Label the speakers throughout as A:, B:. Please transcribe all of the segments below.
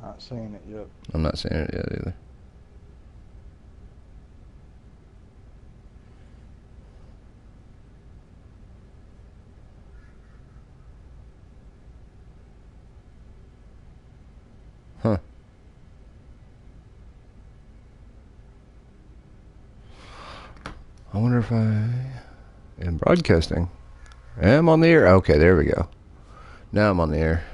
A: Not seeing it yet.
B: I'm not seeing it yet either. Huh. I wonder if I am broadcasting. I'm on the air. Okay, there we go. Now I'm on the air.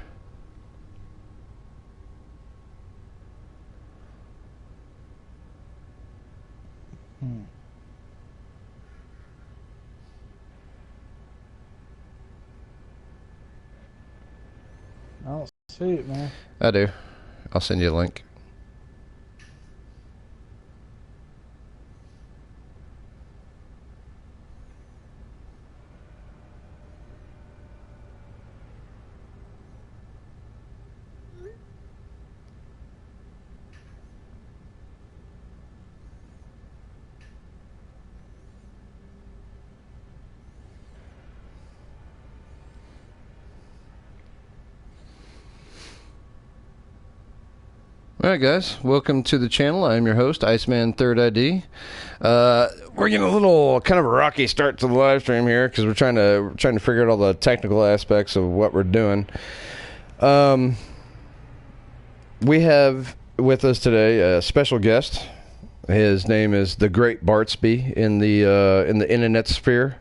A: I don't see it, man.
B: I do. I'll send you a link. Alright guys, welcome to the channel. I am your host, Iceman Third ID. We're getting a little kind of a rocky start to the live stream here because we're trying to figure out all the technical aspects of what we're doing. We have with us today a special guest. His name is the Great Bartsby in the internet sphere.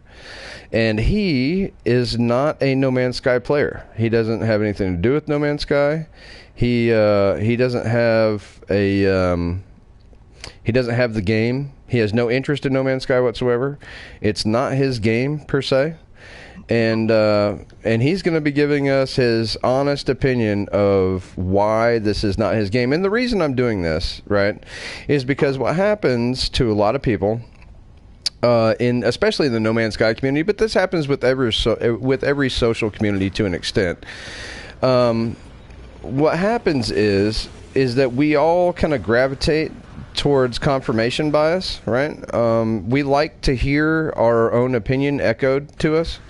B: And he is not a No Man's Sky player. He doesn't have anything to do with No Man's Sky. He doesn't have the game. He has no interest in No Man's Sky whatsoever. It's not his game per se, and he's going to be giving us his honest opinion of why this is not his game. And the reason I'm doing this, right, is because what happens to a lot of people, especially in the No Man's Sky community, but this happens with every social community to an extent. What happens is that we all kind of gravitate towards confirmation bias, right? We like to hear our own opinion echoed to us.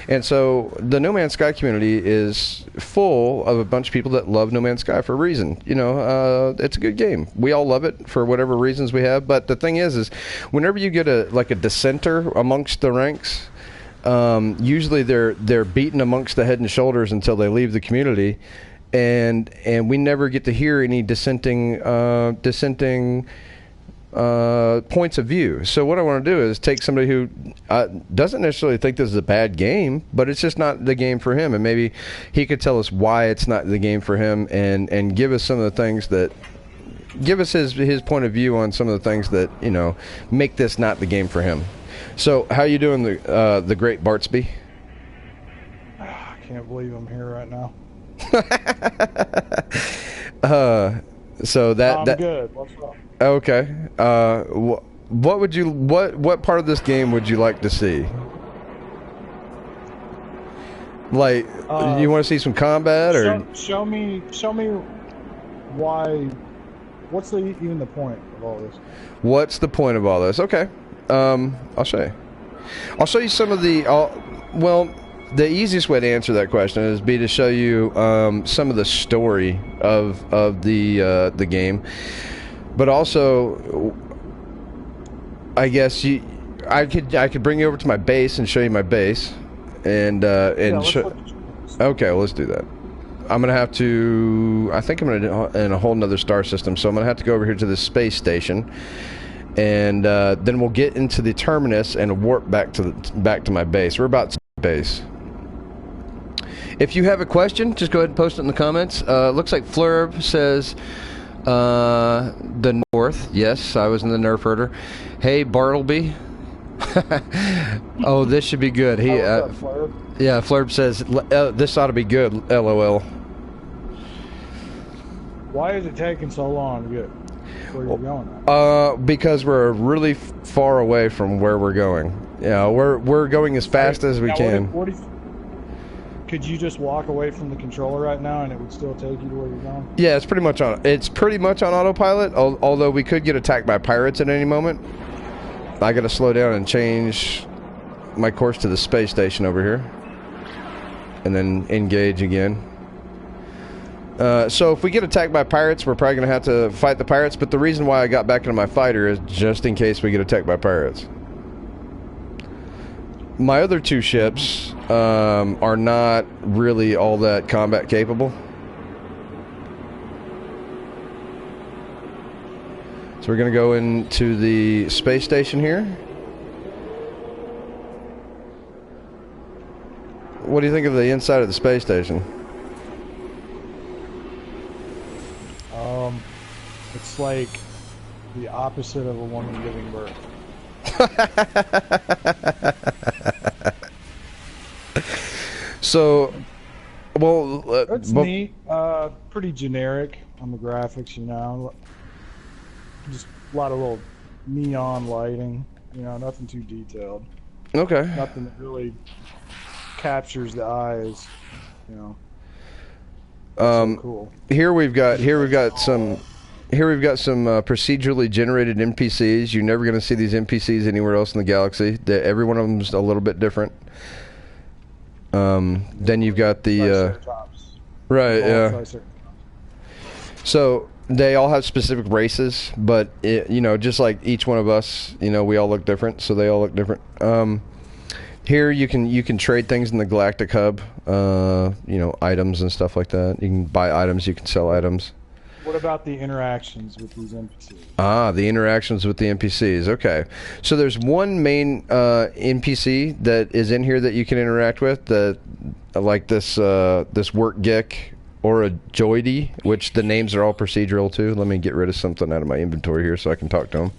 B: And so the No Man's Sky community is full of a bunch of people that love No Man's Sky for a reason. You know, it's a good game. We all love it for whatever reasons we have. But the thing is whenever you get a dissenter amongst the ranks, usually they're beaten amongst the head and shoulders until they leave the community. And we never get to hear any dissenting points of view. So what I want to do is take somebody who doesn't necessarily think this is a bad game, but it's just not the game for him, and maybe he could tell us why it's not the game for him, and give us some of the things that give us his point of view on some of the things that, you know, make this not the game for him. So how you doing, the Great Bartsby?
A: I can't believe I'm here right now.
B: So
A: I'm good. What's up?
B: Okay. What part of this game would you like to see? Like, you want to see some combat, or
A: show me why? What's even the point of all this?
B: What's the point of all this? Okay. I'll show you. I'll show you some of the. Well, the easiest way to answer that question is to show you some of the story of the game, but also I guess I could bring you over to my base and show you my base, and okay, well, let's do that. I'm gonna have to. I think I'm gonna in a whole nother star system, so I'm gonna have to go over here to the space station, and then we'll get into the terminus and warp back to my base. We're about to base. If you have a question, just go ahead and post it in the comments. Looks like Flurb says the north. Yes, I was in the Nerf herder. Hey, Bartleby. Oh, this should be good. Yeah, Flurb says this ought to be good. LOL.
A: Why is it taking so long to get where you're going at?
B: Because we're really far away from where we're going. Yeah, we're going as fast as we can.
A: Could you just walk away from the controller right now and it would still take you to where you're going?
B: Yeah, it's pretty much on autopilot, although we could get attacked by pirates at any moment. I gotta slow down and change my course to the space station over here, and then engage again. So if we get attacked by pirates, we're probably going to have to fight the pirates. But the reason why I got back into my fighter is just in case we get attacked by pirates. My other 2 ships are not really all that combat capable. So we're going to go into the space station here. What do you think of the inside of the space station?
A: It's like the opposite of a woman giving birth.
B: So, well,
A: it's neat. Pretty generic on the graphics, you know. Just a lot of little neon lighting, you know, nothing too detailed.
B: Okay.
A: Nothing that really captures the eyes, you know. So cool.
B: Here we've got some procedurally generated NPCs. You're never going to see these NPCs anywhere else in the galaxy. Every one of them's a little bit different. Then you've got the right, yeah. So they all have specific races, but you know, just like each one of us, you know, we all look different, so they all look different. Here you can trade things in the Galactic Hub, you know, items and stuff like that. You can buy items, you can sell items.
A: What about the interactions with these NPCs?
B: Ah, the interactions with the NPCs. Okay. So there's one main NPC that is in here that you can interact with, that like this work geek or a Joidy, which the names are all procedural too. Let me get rid of something out of my inventory here so I can talk to him.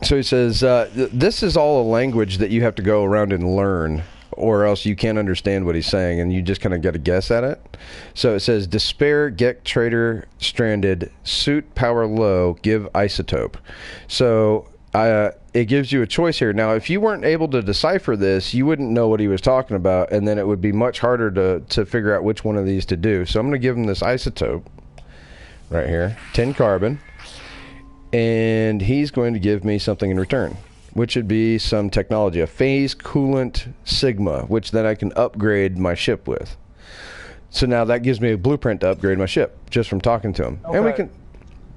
B: So he says, this is all a language that you have to go around and learn, or else you can't understand what he's saying, and you just kind of got to guess at it. So it says, despair, get trader, stranded, suit power low, give isotope. So it gives you a choice here. Now, if you weren't able to decipher this, you wouldn't know what he was talking about, and then it would be much harder to figure out which one of these to do. So I'm going to give him this isotope right here, 10 carbon. And he's going to give me something in return, which would be some technology, a phase coolant sigma, which then I can upgrade my ship with. So now that gives me a blueprint to upgrade my ship just from talking to him.
A: Okay.
B: And we can.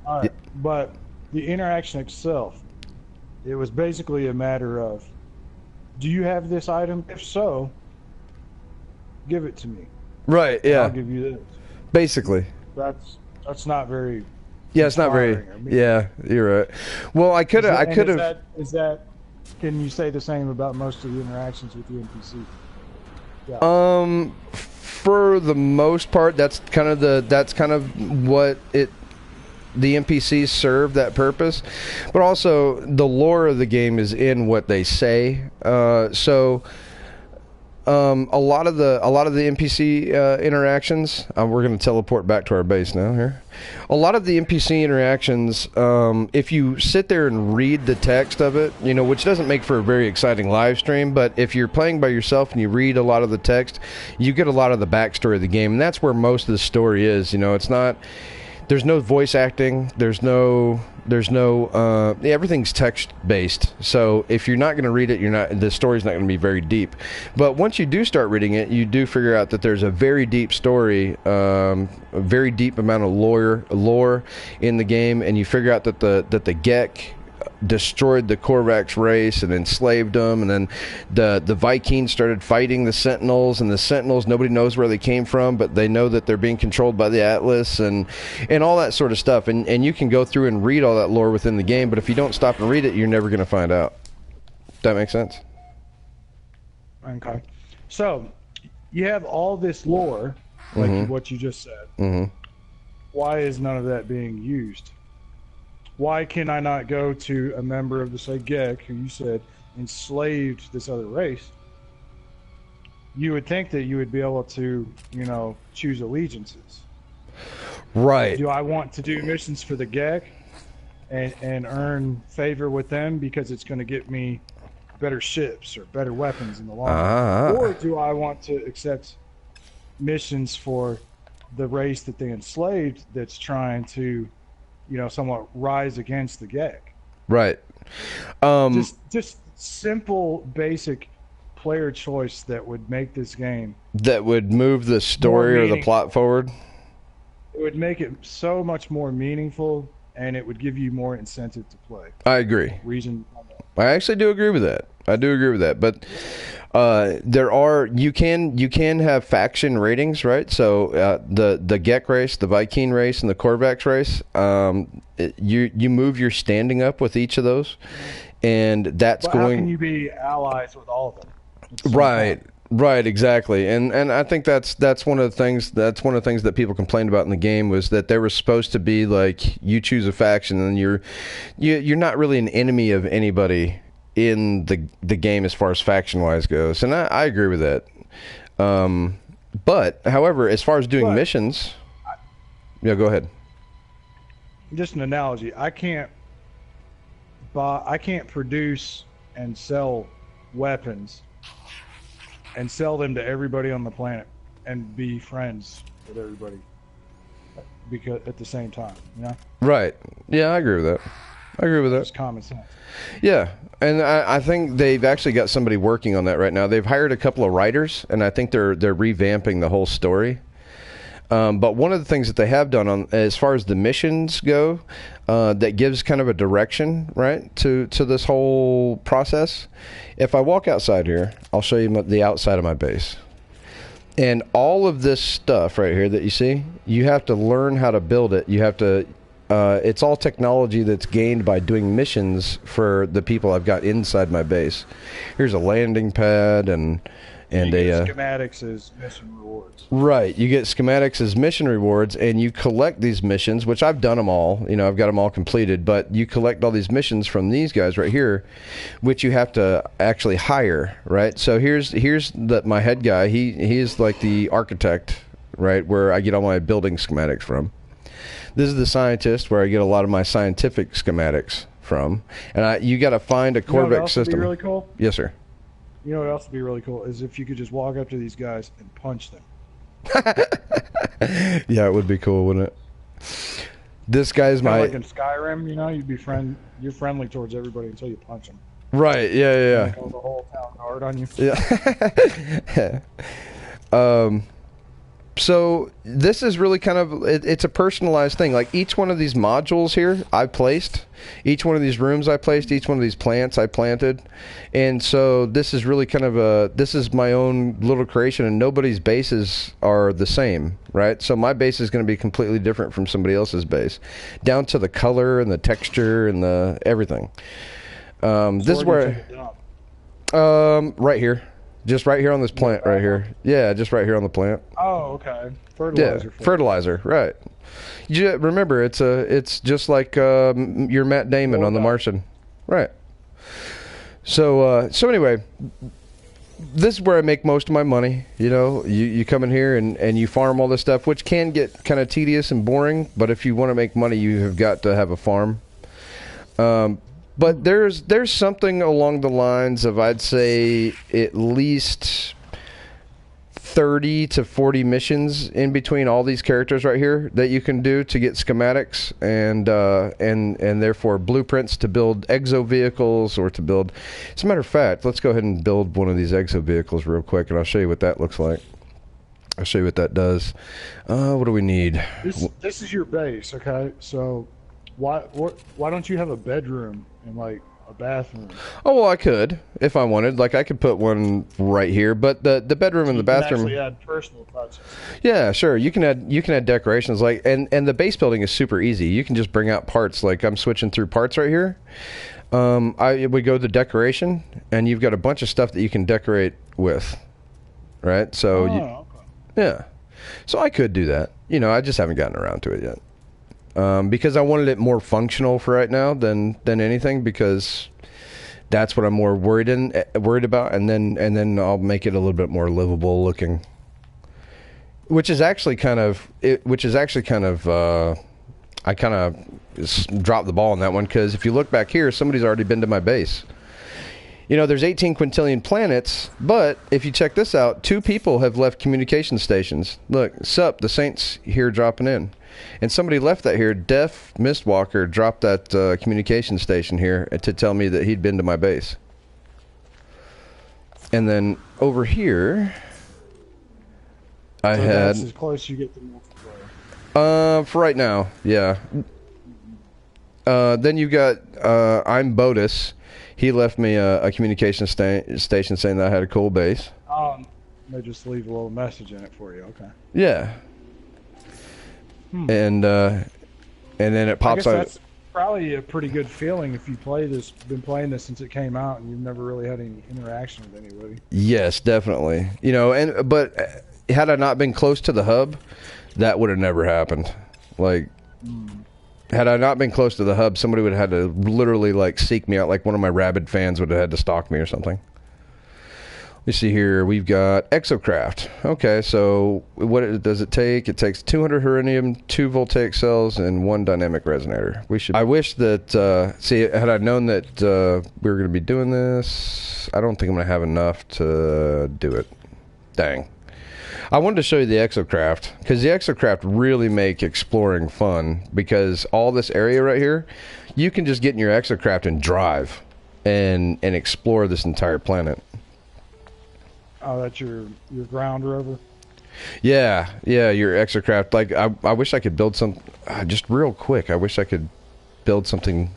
A: All right. But the interaction itself, it was basically a matter of, do you have this item? If so, give it to me.
B: Right. Yeah.
A: I'll give you this.
B: Basically.
A: That's not very.
B: Yeah, it's not very. Yeah, you're right. Well, I could have.
A: Is that? Can you say the same about most of the interactions with the NPC? Yeah.
B: For the most part, that's kind of what it. The NPCs serve that purpose, but also the lore of the game is in what they say. A lot of the NPC interactions, we're going to teleport back to our base now here. A lot of the NPC interactions, if you sit there and read the text of it, you know, which doesn't make for a very exciting live stream, but if you're playing by yourself and you read a lot of the text, you get a lot of the backstory of the game, and that's where most of the story is. You know, it's not. There's no voice acting. There's no. Everything's text based. So if you're not going to read it, the story's not going to be very deep. But once you do start reading it, you do figure out that there's a very deep story, a very deep amount of lore in the game, and you figure out that the Gek destroyed the Korvax race and enslaved them, and then the Vikings started fighting the Sentinels, and the Sentinels, nobody knows where they came from, but they know that they're being controlled by the Atlas, and all that sort of stuff, and you can go through and read all that lore within the game, but if you don't stop and read it, you're never going to find out. That makes sense?
A: Okay. So you have all this lore, like what you just said. Why is none of that being used? Why can I not go to a member of the, say, Gek, who you said enslaved this other race? You would think that you would be able to, you know, choose allegiances.
B: Right.
A: Do I want to do missions for the Gek and earn favor with them because it's going to get me better ships or better weapons in the long run? Or do I want to accept missions for the race that they enslaved that's trying to, you know, somewhat rise against the Gek?
B: Right.
A: Just simple, basic player choice that would make this game,
B: that would move the story or the plot forward.
A: It would make it so much more meaningful, and it would give you more incentive to play.
B: I agree. I actually do agree with that. But you can have faction ratings, right? So the Gek race, the Viking race, and the Korvax race, you move your standing up with each of those, and that's
A: but
B: going.
A: How can you be allies with all of them?
B: Right, exactly, and I think that's one of the things that people complained about in the game was that they were supposed to be like, you choose a faction and you're not really an enemy of anybody in the game as far as faction wise goes, and I agree with that. But however, as far as doing missions, yeah, go ahead.
A: Just an analogy. I can't produce and sell weapons and sell them to everybody on the planet and be friends with everybody because at the same time, you know?
B: Right. Yeah, I agree with that.
A: It's common sense.
B: Yeah, and I think they've actually got somebody working on that right now. They've hired a couple of writers, and I think they're revamping the whole story. But one of the things that they have done as far as the missions go, that gives kind of a direction, right, to this whole process. If I walk outside here, I'll show you the outside of my base. And all of this stuff right here that you see, you have to learn how to build it. You have to, it's all technology that's gained by doing missions for the people I've got inside my base. Here's a landing pad and
A: schematics as mission rewards.
B: Right, you get schematics as mission rewards, and you collect these missions, which I've done them all. You know, I've got them all completed. But you collect all these missions from these guys right here, which you have to actually hire. Right. So here's my head guy. He is like the architect, right, where I get all my building schematics from. This is the scientist, where I get a lot of my scientific schematics from. And you got to find a Korvax system.
A: Would be really cool?
B: Yes, sir.
A: You know what else would be really cool is if you could just walk up to these guys and punch them.
B: Yeah, it would be cool, wouldn't it? This guy's
A: like in Skyrim, you know, you're friendly towards everybody until you punch them.
B: Right? Yeah.
A: Like the whole town guard on you.
B: Yeah. So this is really kind of, it's a personalized thing. Like each one of these modules here, I placed. Each one of these rooms I placed. Each one of these plants I planted. And so this is really kind of this is my own little creation, and nobody's bases are the same, right? So my base is going to be completely different from somebody else's base, down to the color and the texture and the everything. This is where, right here. Just right here on this plant right here. Yeah, just right here on the plant.
A: Oh, okay. Fertilizer.
B: Yeah, fertilizer, right. You remember, it's just like your Matt Damon on The Martian. Right. So anyway, this is where I make most of my money. You know, you come in here and you farm all this stuff, which can get kind of tedious and boring, but if you want to make money, you have got to have a farm. But there's something along the lines of, I'd say, at least 30 to 40 missions in between all these characters right here that you can do to get schematics and therefore blueprints to build exo vehicles or to build. As a matter of fact, let's go ahead and build one of these exo vehicles real quick, and I'll show you what that looks like. I'll show you what that does. What do we need?
A: This is your base, okay? So why don't you have a bedroom and like a bathroom?
B: Oh, well, I could if I wanted. Like I could put one right here, but the bedroom and the bathroom.
A: You can actually add personal touches.
B: Yeah, sure. You can add decorations, like and the base building is super easy. You can just bring out parts. Like I'm switching through parts right here. We go to decoration, and you've got a bunch of stuff that you can decorate with, right? So
A: okay.
B: Yeah, so I could do that. You know, I just haven't gotten around to it yet. Because I wanted it more functional for right now than anything, because that's what I'm more worried about, and then I'll make it a little bit more livable looking. Which is actually kind of I kind of dropped the ball on that one, because if you look back here, somebody's already been to my base. You know, there's 18 quintillion planets, but if you check this out, 2 people have left communication stations. Look, sup, the Saints here dropping in. And somebody left that here. Def Mistwalker dropped that communication station here to tell me that he'd been to my base. And then over here, I had...
A: That's as close as you get to multiplayer.
B: For right now, yeah. Then you got, I'm Bodis. He left me a communication station saying that I had a cool base.
A: They just leave a little message in it for you, okay.
B: Yeah. And then it pops out.
A: That's probably a pretty good feeling if you been playing this since it came out and you've never really had any interaction with anybody.
B: Yes, definitely. You know, but had I not been close to the hub, that would have never happened. Like, had I not been close to the hub, somebody would have had to literally like seek me out. Like one of my rabid fans would have had to stalk me or something. You see here, we've got Exocraft. Okay, so what does it take? It takes 200 Herinium, 2 voltaic cells, and 1 dynamic resonator. I wish that, see, had I known that we were going to be doing this, I don't think I'm going to have enough to do it. Dang. I wanted to show you the Exocraft, because the Exocraft really make exploring fun, because all this area right here, you can just get in your Exocraft and drive and explore this entire planet.
A: Oh, that's your ground rover?
B: Yeah, your Exocraft. Like, I wish I could build some... just real quick, I wish I could build something...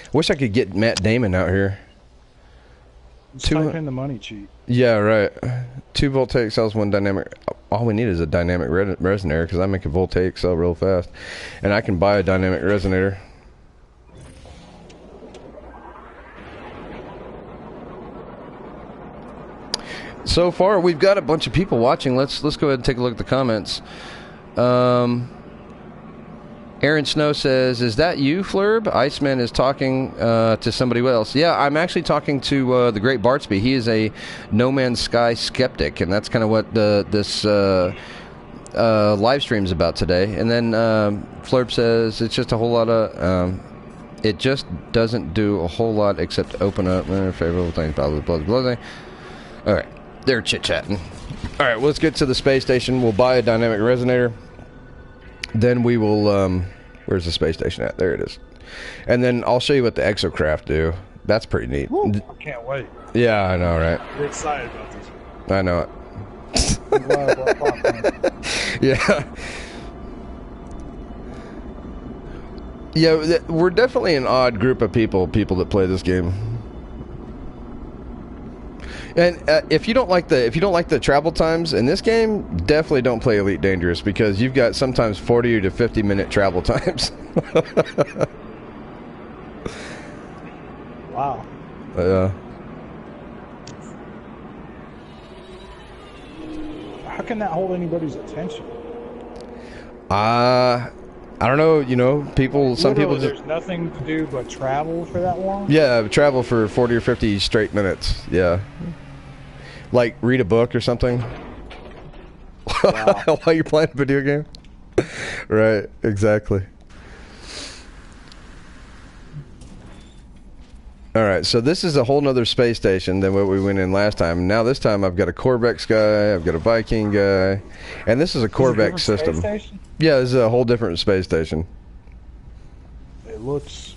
B: I wish I could get Matt Damon out here.
A: Just type in the money cheat.
B: Yeah, right. 2 voltaic cells, 1 dynamic... All we need is a dynamic resonator, because I make a voltaic cell real fast. And I can buy a dynamic resonator. So far, we've got a bunch of people watching. Let's go ahead and take a look at the comments. Aaron Snow says, "Is that you, Flurb?" Iceman is talking to somebody else. Yeah, I'm actually talking to the great Bartsby. He is a No Man's Sky skeptic, and that's kind of what this live stream is about today. And then Flurb says, "It's just a whole lot of... it just doesn't do a whole lot except open up favorable things, blah, blah, blah, blah, blah." All right. They're chit-chatting. All right, well, let's get to the space station. We'll buy a dynamic resonator. Then we will... where's the space station at? There it is. And then I'll show you what the Exocraft do. That's pretty neat.
A: Woo, I can't wait.
B: Yeah, I know, right?
A: I'm excited about this.
B: I know it.
A: I'm glad I brought popcorn.
B: Yeah. Yeah, we're definitely an odd group of people that play this game. And if you don't like the travel times in this game, definitely don't play Elite Dangerous, because you've got sometimes 40 to 50 minute travel times.
A: Wow.
B: Yeah.
A: How can that hold anybody's attention?
B: I don't know. You know, some people just...
A: There's nothing to do but travel for that long?
B: Yeah, travel for 40 or 50 straight minutes. Yeah. Like, read a book or something. Wow. While you're playing a video game. Right, exactly. Alright, so this is a whole nother space station than what we went in last time. Now this time I've got a Corvex guy, I've got a Viking guy, and this is a Corvex system. Yeah, this is a whole different space station.
A: It looks...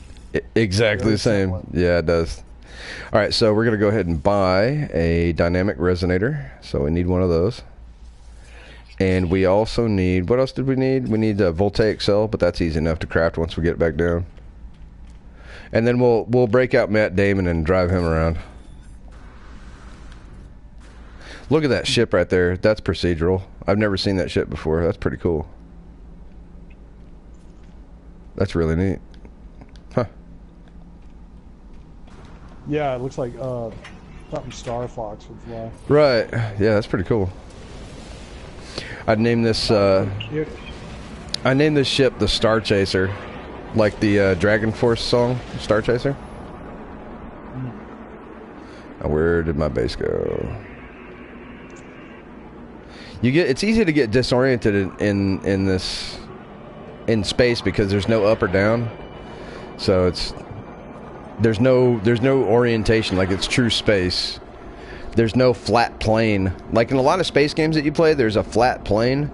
B: exactly the same. Similar. Yeah, it does. All right, so we're going to go ahead and buy a dynamic resonator. So we need one of those. And we also need... What else did we need? We need a voltaic cell, but that's easy enough to craft once we get it back down. And then we'll break out Matt Damon and drive him around. Look at that ship right there. That's procedural. I've never seen that ship before. That's pretty cool. That's really neat. Huh.
A: Yeah, it looks like something Star Fox would fly.
B: Right. Yeah, that's pretty cool. I'd name this I named this ship the Star Chaser, like the Dragon Force song, Star Chaser. Now, where did my base go? It's easy to get disoriented in space because there's no up or down. So there's no orientation, like it's true space. There's no flat plane. Like in a lot of space games that you play, there's a flat plane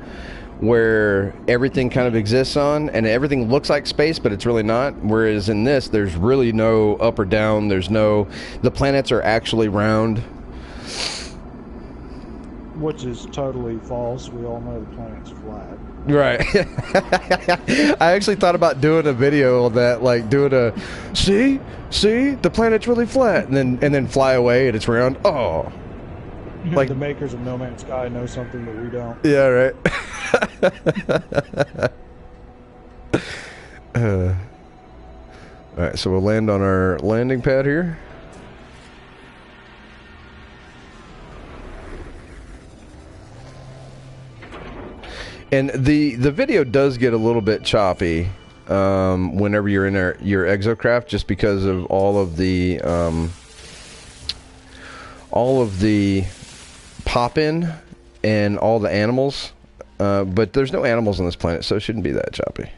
B: where everything kind of exists on, and everything looks like space, but it's really not. Whereas in this, there's really no up or down. The planets are actually round.
A: Which is totally false. We all know the planet's flat.
B: Right. I actually thought about doing a video on that, like doing a see, the planet's really flat, and then fly away and it's round. Oh,
A: Like the makers of No Man's Sky know something that we don't.
B: Yeah, right. All right, so we'll land on our landing pad here. And the video does get a little bit choppy whenever you're in your exocraft, just because of all of the pop-in and all the animals. But there's no animals on this planet, so it shouldn't be that choppy.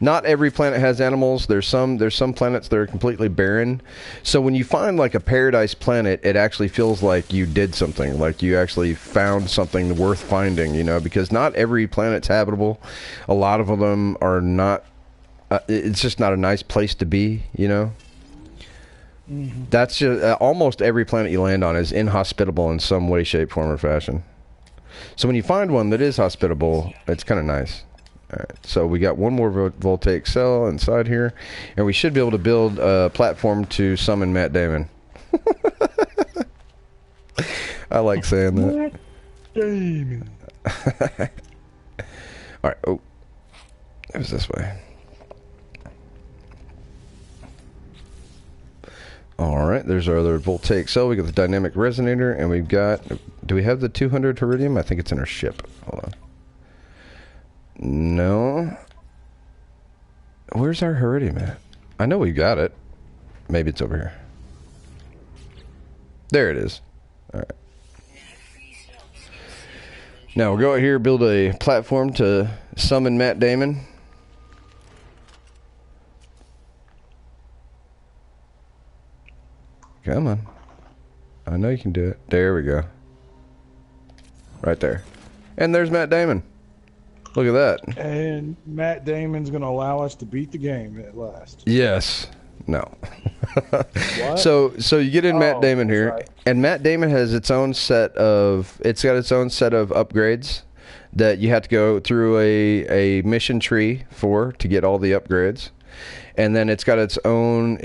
B: Not every planet has animals. There's some planets that are completely barren. So when you find like a paradise planet, it actually feels like you did something, like you actually found something worth finding, you know, because not every planet's habitable. A lot of them are not. It's just not a nice place to be, you know. Mm-hmm. That's just almost every planet you land on is inhospitable in some way, shape, form, or fashion. So when you find one that is hospitable, it's kind of nice. All right, so we got one more voltaic cell inside here, and we should be able to build a platform to summon Matt Damon. I like saying that.
A: Matt Damon.
B: All right. Oh, it was this way. All right. There's our other voltaic cell. We got the dynamic resonator, and we've got. Do we have the 200 iridium? I think it's in our ship. Hold on. No. Where's our iridium at? I know we got it. Maybe it's over here. There it is. All right. Now we'll go out here, build a platform to summon Matt Damon. Come on. I know you can do it. There we go. Right there. And there's Matt Damon. Look at that.
A: And Matt Damon's going to allow us to beat the game at last.
B: Yes. No.
A: What?
B: So you get in Matt Damon here,
A: right.
B: And Matt Damon has its own set of upgrades that you have to go through a mission tree to get all the upgrades. And then it's got its own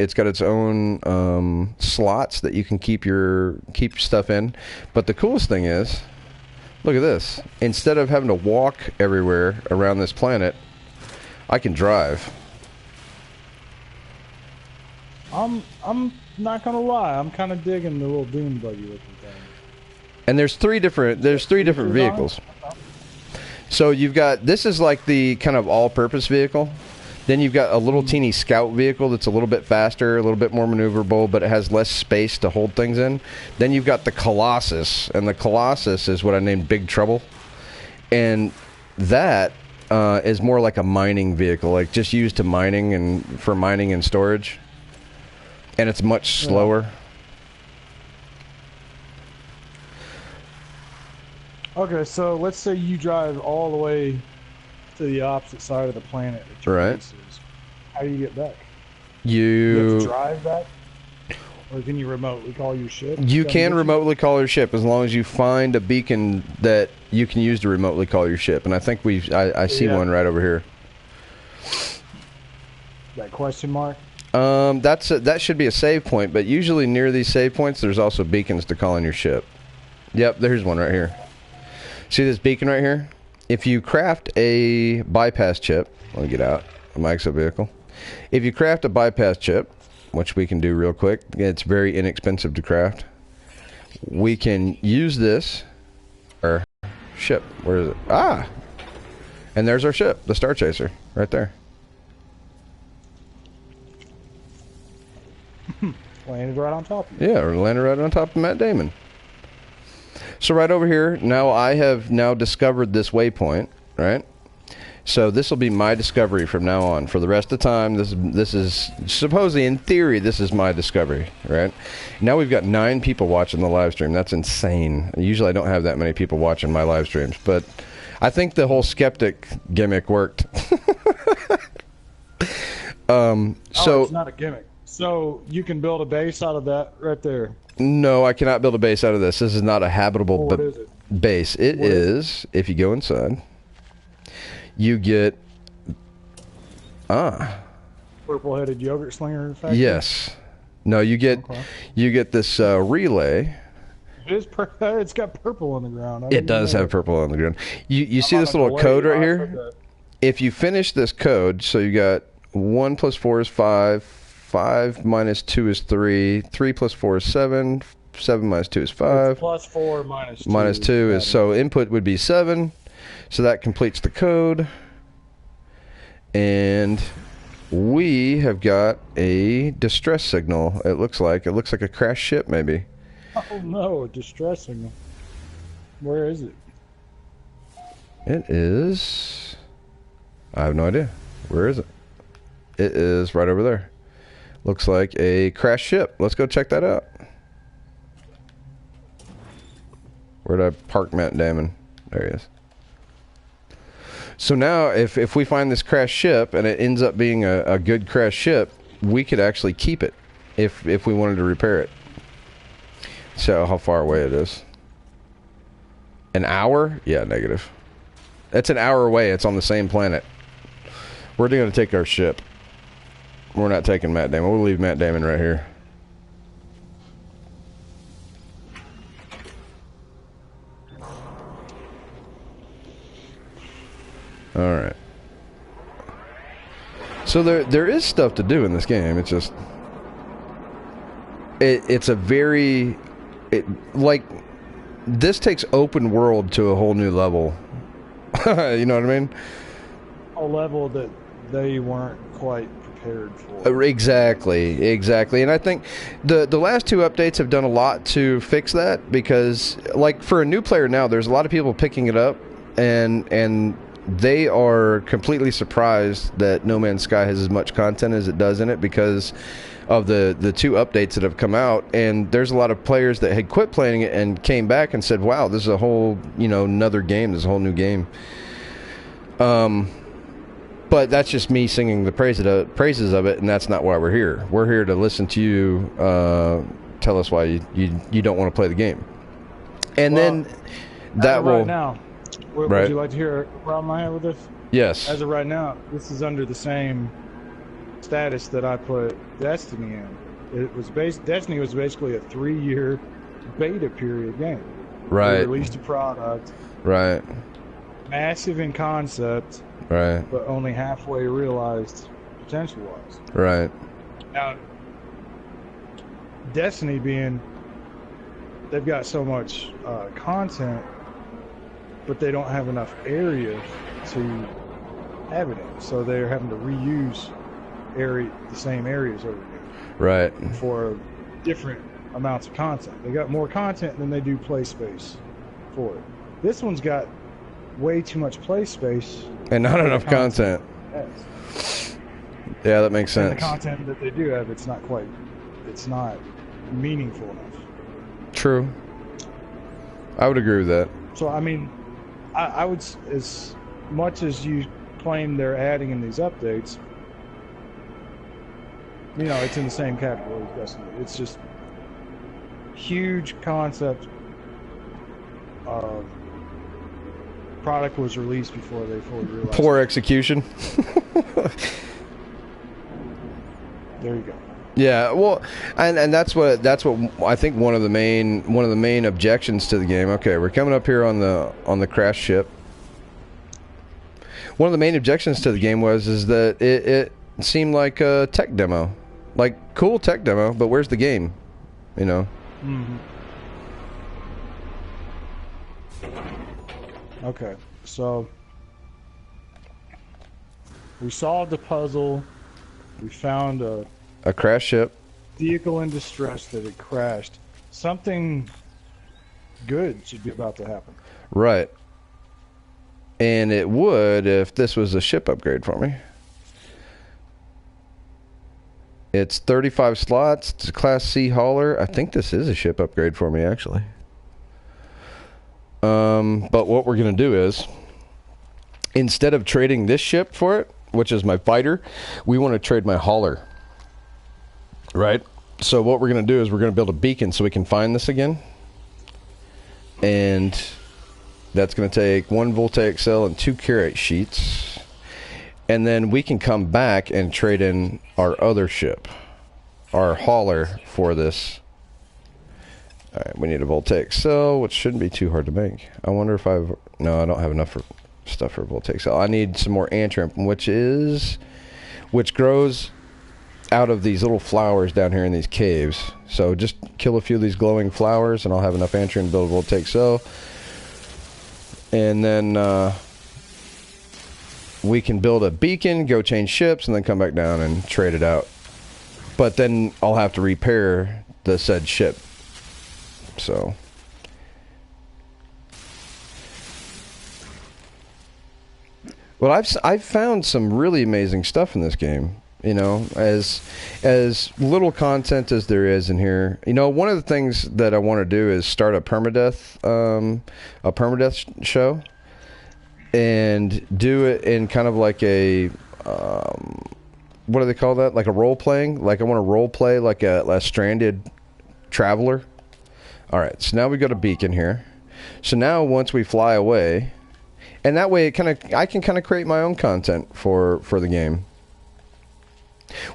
B: slots that you can keep your stuff in. But the coolest thing is, look at this. Instead of having to walk everywhere around this planet, I can drive.
A: I'm not gonna lie. I'm kind of digging the little dune buggy looking thing.
B: And there's three different vehicles. So you've got, this is like the kind of all-purpose vehicle. Then you've got a little teeny scout vehicle that's a little bit faster, a little bit more maneuverable, but it has less space to hold things in. Then you've got the Colossus, and the Colossus is what I named Big Trouble. And that is more like a mining vehicle, like just used to mining and storage. And it's much slower.
A: Okay, so let's say you drive all the way to the opposite side of the planet.
B: Right.
A: How do you get back?
B: You
A: have to drive back? Or can you remotely call your ship?
B: You can remotely call your ship as long as you find a beacon that you can use to remotely call your ship. And I think I see one right over here.
A: That question mark?
B: That should be a save point, but usually near these save points there's also beacons to call in your ship. Yep, there's one right here. See this beacon right here? If you craft a bypass chip, let me get out of my exo vehicle. If you craft a bypass chip, which we can do real quick, it's very inexpensive to craft. We can use this, our ship. Where is it? Ah! And there's our ship, the Star Chaser, right there.
A: Landed right on top of you.
B: Yeah, or landed right on top of Matt Damon. So right over here, now I have now discovered this waypoint, right? So this will be my discovery from now on. For the rest of the time, this is supposedly, in theory, this is my discovery, right? Now we've got 9 people watching the live stream. That's insane. Usually I don't have that many people watching my live streams, but I think the whole Skeptic gimmick worked.
A: So it's not a gimmick. So you can build a base out of that right there.
B: No, I cannot build a base out of this. This is not a habitable
A: What is it?
B: base. It is, if you go inside, you get...
A: Purple-headed yogurt slinger factory?
B: Yes. No, you get this relay.
A: It's got purple on the ground.
B: It does have purple on the ground. You see this little code right here? If you finish this code, so you got 1 plus 4 is 5, 5 minus 2 is 3, 3 plus 4 is 7, 7 minus 2 is 5.
A: It's plus 4 minus 2.
B: Minus 2 is, so input would be 7. So that completes the code. And we have got a distress signal, it looks like. It looks like a crashed ship, maybe.
A: Oh no, a distress signal. Where is it?
B: It is... I have no idea. Where is it? It is right over there. Looks like a crashed ship. Let's go check that out. Where did I park Matt Damon? There he is. So now, if we find this crashed ship and it ends up being a good crashed ship, we could actually keep it if we wanted to repair it. So how far away it is. An hour? Yeah, negative. That's an hour away. It's on the same planet. We're going to take our ship. We're not taking Matt Damon. We'll leave Matt Damon right here. Alright. So there is stuff to do in this game. It's just... It's a very... like, this takes open world to a whole new level. You know what I mean?
A: A level that they weren't quite prepared for.
B: Exactly. And I think the last two updates have done a lot to fix that, because, like, for a new player now, there's a lot of people picking it up, and they are completely surprised that No Man's Sky has as much content as it does in it because of the two updates that have come out. And there's a lot of players that had quit playing it and came back and said, wow, this is a whole, another game. This is a whole new game. But that's just me singing the praises of it, and that's not why we're here. We're here to listen to you tell us why you don't want to play the game. And then that will...
A: Right now, would you like to hear a problem I have with this?
B: Yes.
A: As of right now, this is under the same status that I put Destiny in. Destiny was basically a 3-year beta period game.
B: Right.
A: They released a product.
B: Right.
A: Massive in concept.
B: Right.
A: But only halfway realized potential-wise.
B: Right.
A: Now, Destiny being, they've got so much content, but they don't have enough area to have it in. So they're having to reuse the same areas over again.
B: Right.
A: For different amounts of content. They got more content than they do play space for it. This one's got way too much play space.
B: And not enough content. Yeah, that makes sense.
A: And the content that they do have, it's not meaningful enough.
B: True. I would agree with that.
A: So, I mean, I would, as much as you claim they're adding in these updates, it's in the same category as Destiny. It's just huge concept. Product was released before they fully realized.
B: Poor execution.
A: There you go.
B: Yeah, well, and that's what I think one of the main objections to the game. Okay, we're coming up here on the crash ship. One of the main objections to the game is that it seemed like a tech demo, like cool tech demo, but where's the game?
A: Mm-hmm. Okay, so we solved the puzzle. We found a
B: crash ship,
A: vehicle in distress that had crashed. Something good should be about to happen.
B: Right. And it would if this was a ship upgrade for me. It's 35 slots. It's a Class C hauler. I think this is a ship upgrade for me, actually. But what we're going to do is, instead of trading this ship for it, which is my fighter, we want to trade my hauler. Right. So what we're going to do is we're going to build a beacon so we can find this again. And that's going to take 1 voltaic cell and 2 curate sheets. And then we can come back and trade in our other ship, our hauler, for this. All right, we need a voltaic cell, which shouldn't be too hard to make. I wonder if I've... No, I don't have enough stuff for a voltaic cell. I need some more antrim, which grows out of these little flowers down here in these caves. So just kill a few of these glowing flowers, and I'll have enough antrim to build a voltaic cell. And then we can build a beacon, go change ships, and then come back down and trade it out. But then I'll have to repair the said ship. So... Well, I've found some really amazing stuff in this game. You know, as little content as there is in here. You know, one of the things that I want to do is start a permadeath show, and do it in kind of like a what do they call that? Like a role playing. Like I want to role play like a stranded traveler. All right, so now we got a beacon here. So now once we fly away, and that way I can kind of create my own content for the game.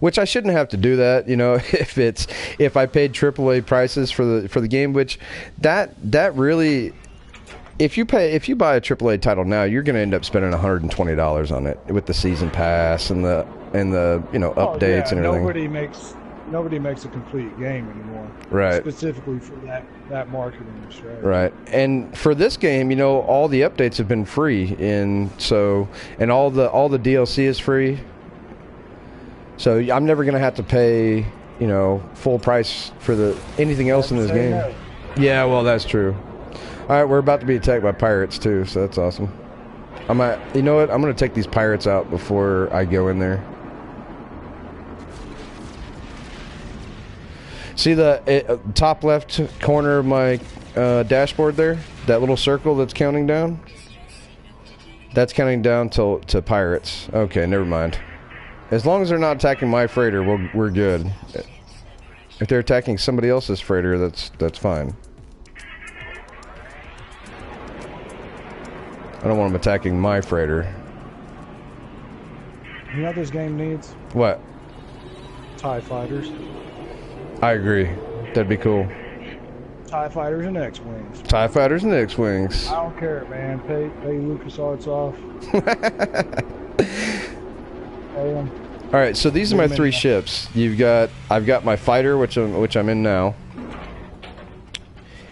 B: Which I shouldn't have to do that, you know, if I paid AAA prices for the game, which that really, if you buy a AAA title now, you're going to end up spending $120 on it with the season pass and the you know, updates and everything.
A: Nobody makes a complete game anymore.
B: Right.
A: Specifically for that marketing strategy.
B: Right. And for this game, you know, all the updates have been free, and all the DLC is free. So I'm never going to have to pay, you know, full price for anything else in this game. No. Yeah, well, that's true. All right, we're about to be attacked by pirates too, so that's awesome. You know what? I'm going to take these pirates out before I go in there. See the top left corner of my dashboard there? That little circle that's counting down? That's counting down to pirates. Okay, never mind. As long as they're not attacking my freighter, we're good. If they're attacking somebody else's freighter, that's fine. I don't want them attacking my freighter.
A: You know what this game needs?
B: What?
A: TIE fighters.
B: I agree. That'd be cool.
A: TIE fighters and X-Wings.
B: TIE fighters and X-Wings.
A: I don't care, man. Pay LucasArts off.
B: All right, so these are my 3 ships. I've got my fighter, which I'm in now,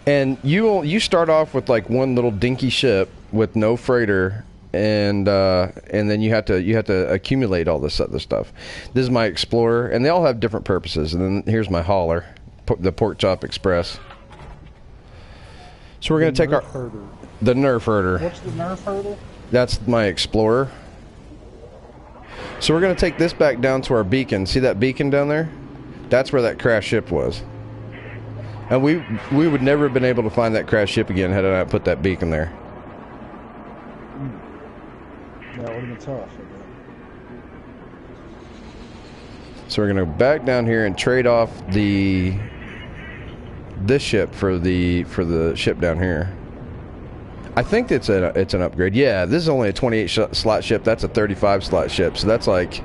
B: and you start off with like one little dinky ship with no freighter, and then you have to accumulate all this other stuff. This is my explorer, and they all have different purposes. And then here's my hauler, the Pork Chop Express. So we're gonna take the Nerf herder.
A: What's the Nerf herder?
B: That's my explorer. So we're going to take this back down to our beacon. See that beacon down there? That's where that crashed ship was. And we would never have been able to find that crashed ship again had I not put that beacon there.
A: Yeah, it would have been tough.
B: So we're going to go back down here and trade off this ship for the ship down here. I think it's an upgrade. Yeah, this is only a 28 slot ship. That's a 35 slot ship. So that's like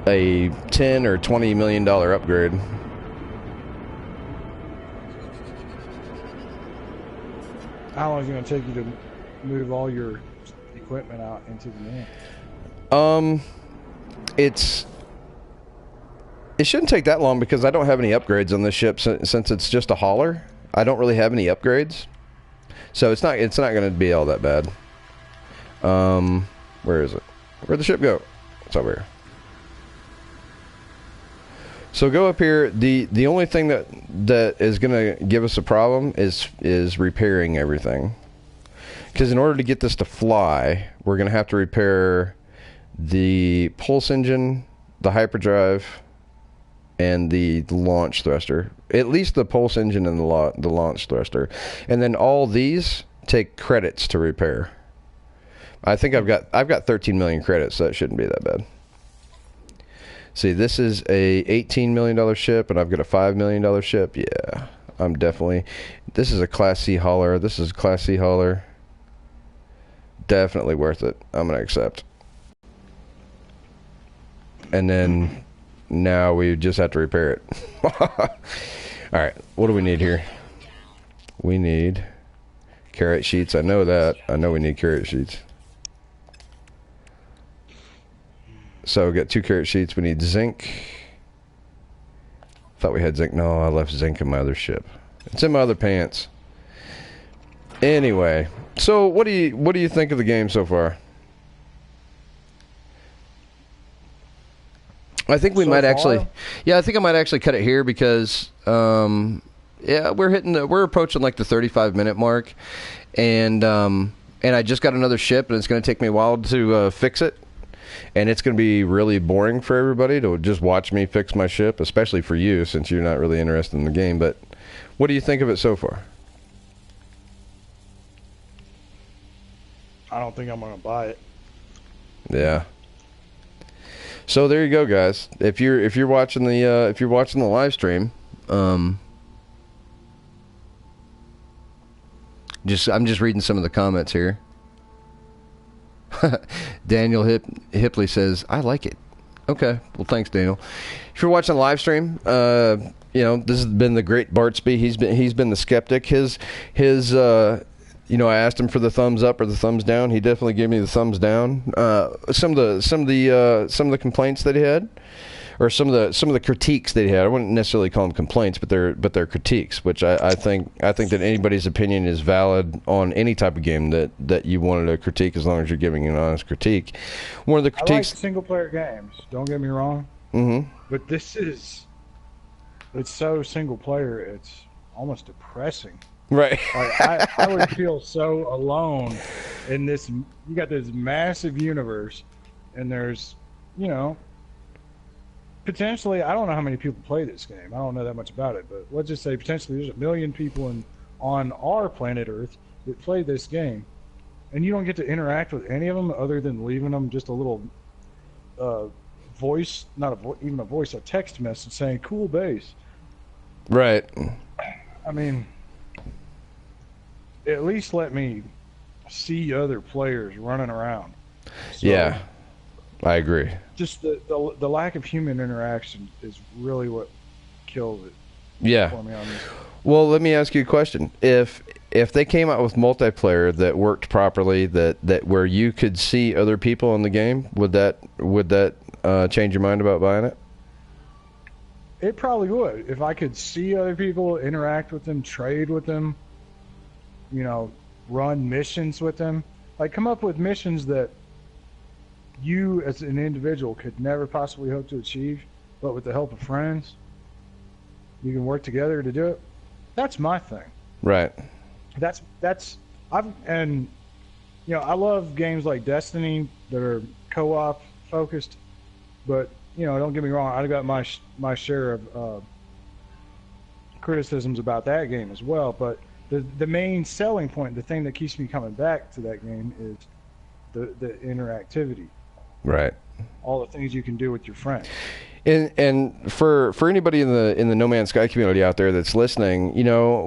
B: a $10 or $20 million upgrade.
A: How long is it going to take you to move all your equipment out into the moon?
B: It shouldn't take that long because I don't have any upgrades on this ship since it's just a hauler. I don't really have any upgrades. So it's not going to be all that bad. Where is it? Where'd the ship go? It's over here. So go up here. The only thing that is going to give us a problem is repairing everything. Because in order to get this to fly, we're going to have to repair the pulse engine, the hyperdrive, and the launch thruster. At least the pulse engine and the launch thruster. And then all these take credits to repair. I think I've got 13 million credits, so that shouldn't be that bad. See, this is a $18 million ship, and I've got a $5 million ship. Yeah, I'm definitely... This is a Class C hauler. This is a Class C hauler. Definitely worth it. I'm going to accept. And then now we just have to repair it. All right, what do we need here? We need carrot sheets. I know that. I know we need carrot sheets. So we got 2 carrot sheets. We need zinc. Thought we had zinc. No, I left zinc in my other ship. It's in my other pants. Anyway, so what do you think of the game so far? I think we might actually, I think I might actually cut it here because, yeah, we're approaching like the 35-minute mark, and I just got another ship, and it's going to take me a while to fix it, and it's going to be really boring for everybody to just watch me fix my ship, especially for you since you're not really interested in the game. But what do you think of it so far?
A: I don't think I'm going to buy it.
B: Yeah. So there you go, guys. If you're watching the live stream, I'm just reading some of the comments here. Daniel Hipley says, "I like it." Okay, well, thanks, Daniel. If you're watching the live stream, this has been the great Bartsby. He's been the skeptic. His I asked him for the thumbs up or the thumbs down. He definitely gave me the thumbs down. Some of the complaints that he had, or some of the critiques that he had. I wouldn't necessarily call them complaints, but they're critiques, which I think that anybody's opinion is valid on any type of game that you wanted to critique, as long as you're giving an honest critique. One of the critiques.
A: I like single player games. Don't get me wrong.
B: Mm-hmm.
A: But it's so single player. It's almost depressing.
B: Right.
A: Like, I would feel so alone in this. You got this massive universe, and there's, potentially, I don't know how many people play this game. I don't know that much about it, but let's just say potentially there's 1 million people on our planet Earth that play this game, and you don't get to interact with any of them other than leaving them just a little voice, even a voice, a text message saying "cool base."
B: Right.
A: I mean, at least let me see other players running around. So,
B: yeah, I agree.
A: Just the lack of human interaction is really what kills it.
B: Yeah.
A: For me on this.
B: Well, let me ask you a question. If they came out with multiplayer that worked properly, that where you could see other people in the game, would that change your mind about buying it?
A: It probably would. If I could see other people, interact with them, trade with them, run missions with them, like come up with missions that you as an individual could never possibly hope to achieve, but with the help of friends, you can work together to do it. That's my thing.
B: Right.
A: I love games like Destiny that are co-op focused, but don't get me wrong, I got my share of criticisms about that game as well, but the main selling point, the thing that keeps me coming back to that game, is the interactivity.
B: Right.
A: All the things you can do with your friends.
B: And for anybody in the No Man's Sky community out there that's listening,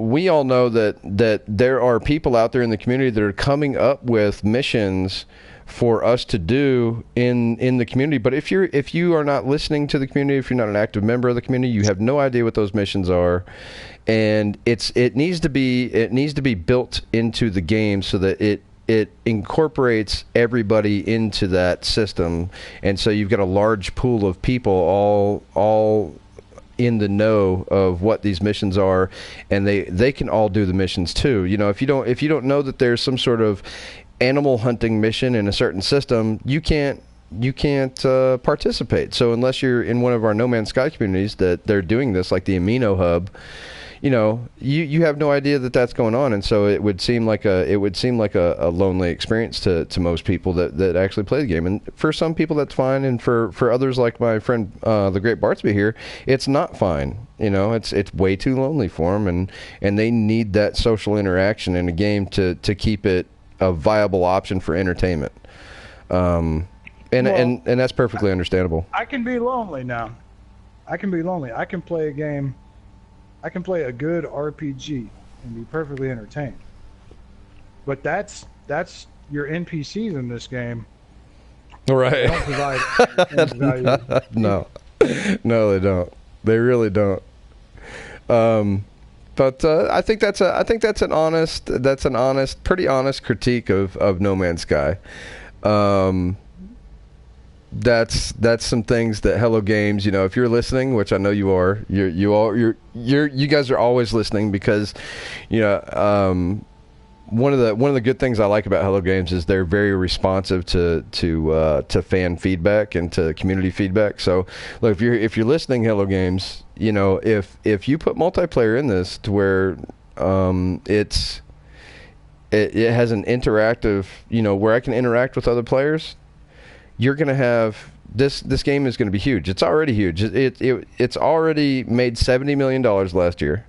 B: we all know that there are people out there in the community that are coming up with missions for us to do in the community. But if you are not listening to the community, if you're not an active member of the community, you have no idea what those missions are. And it needs to be built into the game so that it incorporates everybody into that system, and so you've got a large pool of people all in the know of what these missions are, and they can all do the missions too. If you don't know that there's some sort of animal hunting mission in a certain system, you can't participate. So unless you're in one of our No Man's Sky communities that they're doing this, like the Amino Hub, you have no idea that that's going on, and so it would seem like a lonely experience to most people that actually play the game. And for some people that's fine, and for others like my friend the great Bartsby here, it's not fine. It's way too lonely for them, and they need that social interaction in a game to keep it a viable option for entertainment. and that's perfectly understandable.
A: I can be lonely now. I can be lonely. I can play a game. I can play a good RPG and be perfectly entertained. But that's your NPCs in this game.
B: Right.
A: They don't provide value.
B: No, they don't. They really don't. But I think that's an honest, pretty honest critique of No Man's Sky. That's some things that Hello Games, you know, if you're listening, which I know you are, you guys are always listening because, you know, one of the good things I like about Hello Games is they're very responsive to fan feedback and to community feedback. So, look, if you're listening, Hello Games, you know, if you put multiplayer in this to where it has an interactive, you know, where I can interact with other players, you're going to have this game is going to be huge. It's already huge. It's already made $70 million last year,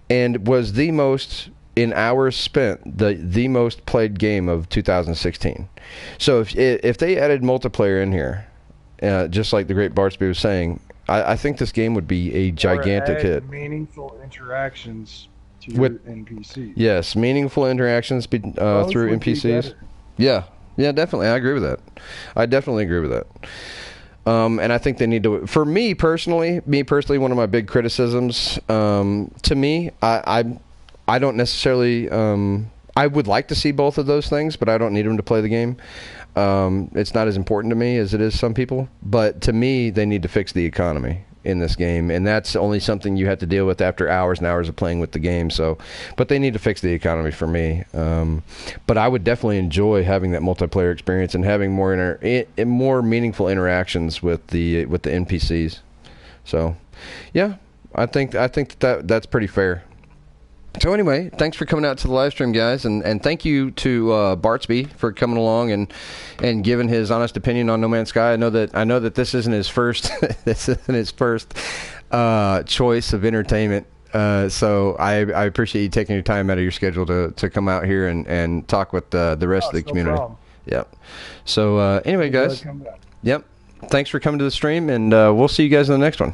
B: and was the most in hours spent, the most played game of 2016. So if they added multiplayer in here, just like the great Bartsby was saying, I think this game would be a gigantic hit.
A: Meaningful interactions to your NPCs.
B: Yes, meaningful interactions through NPCs. Yeah, definitely. I agree with that. I definitely agree with that. And I think they need to. For me personally, one of my big criticisms, to me, I don't necessarily. I would like to see both of those things, but I don't need them to play the game. It's not as important to me as it is some people. But to me, they need to fix the economy in this game, and that's only something you have to deal with after hours and hours of playing with the game. So, but they need to fix the economy for me. But I would definitely enjoy having that multiplayer experience and having more meaningful interactions with the NPCs. So, yeah, I think that's pretty fair. So anyway, thanks for coming out to the live stream, guys, and thank you to Bartsby for coming along and giving his honest opinion on No Man's Sky. I know that this isn't his first choice of entertainment. So I appreciate you taking your time out of your schedule to come out here and talk with the rest of the community.
A: Problem.
B: Yep. So anyway, guys. Yep. Thanks for coming to the stream, and we'll see you guys in the next one.